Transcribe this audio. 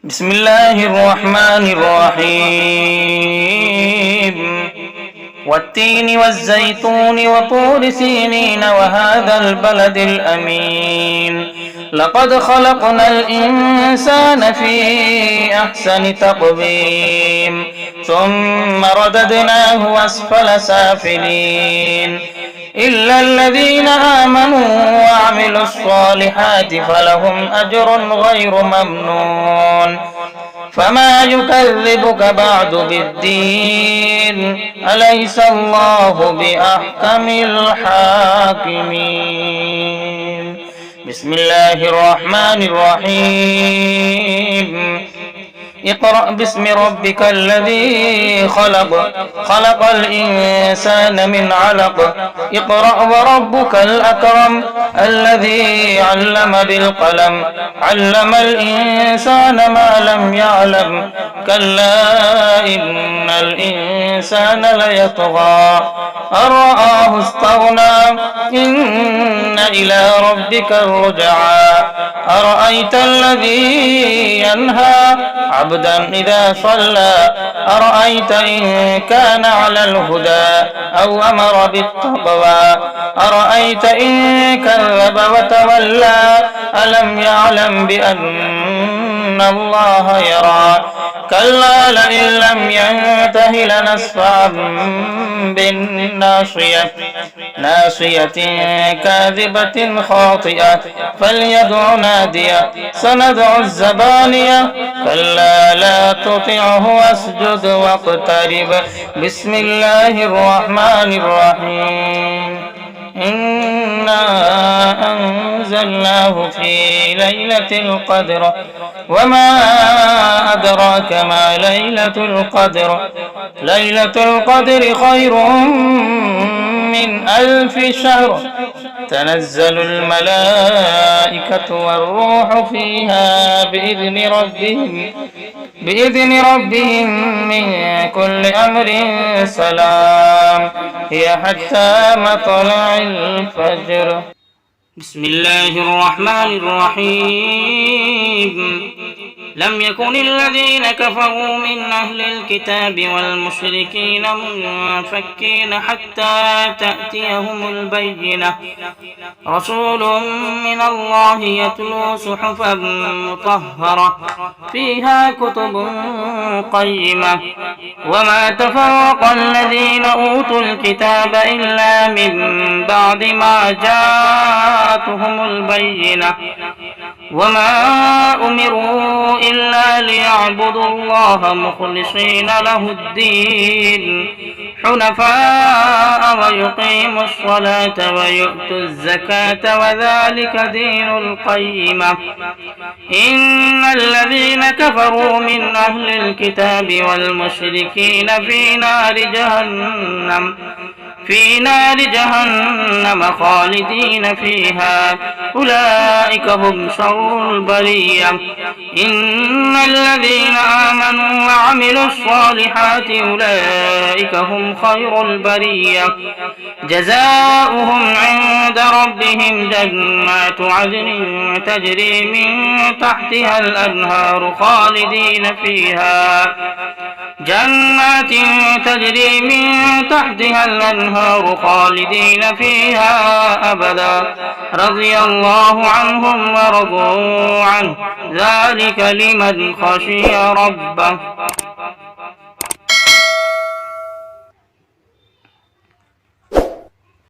بسم الله الرحمن الرحيم والتين والزيتون وطور سينين وهذا البلد الأمين لقد خلقنا الإنسان في أحسن تقويم ثم رددناه أسفل سافلين إلا الذين آمنوا وعملوا الصالحات فلهم أجر غير ممنون فما يكذبك بعد بالدين أليس الله بأحكم الحاكمين بسم الله الرحمن الرحيم اقرأ باسم ربك الذي خلق الإنسان من علق اقرأ وربك الأكرم الذي علم بالقلم علم الإنسان ما لم يعلم كلا إن الإنسان ليطغى أن رآه استغنى إن إلى ربك الرجعى أرأيت الذي ينهى عبدا إذا صلى أرأيت إن كان على الهدى أو أمر بالتقوى أرأيت إن كذب وتولى ألم يعلم بأن الله يرى كلا لئن لم ينته لنسفعا بالناصية ناصية كاذبة خاطئة فليدع نادية سندع الزبانية كلا لا تطعه واسجد واقترب بسم الله الرحمن الرحيم إنا أنزلناه في ليلة القدر وما أدراك ما ليلة القدر ليلة القدر خير من 1000 شهر تنزل الملائكة والروح فيها بإذن ربهم من كل أمر سلام هي حتى مطلع الفجر بسم الله الرحمن الرحيم لم يكن الذين كفروا من أهل الكتاب والمشركين منفكين حتى تأتيهم البينة رسول من الله يتلو صحفا مطهرة فيها كتب قيمة وما تفرق الذين أوتوا الكتاب إلا من بعد ما جاءتهم البينة وما أمروا إلا ليعبدوا الله مخلصين له الدين حنفاء ويقيموا الصلاة ويؤتوا الزكاة وذلك دين القيمة إن الذين كفروا من أهل الكتاب والمشركين في نار جهنم خالدين فيها أولئك هم شر البرية إن الذين آمنوا وعملوا الصالحات أولئك هم خير البرية جزاؤهم عند ربهم جنات عدن تجري من تحتها الأنهار خالدين فيها جنات تجري من تحتها الأنهار خالدين فيها أبدا رضي الله عنهم ورضوا عنه ذلك لمن خشي ربه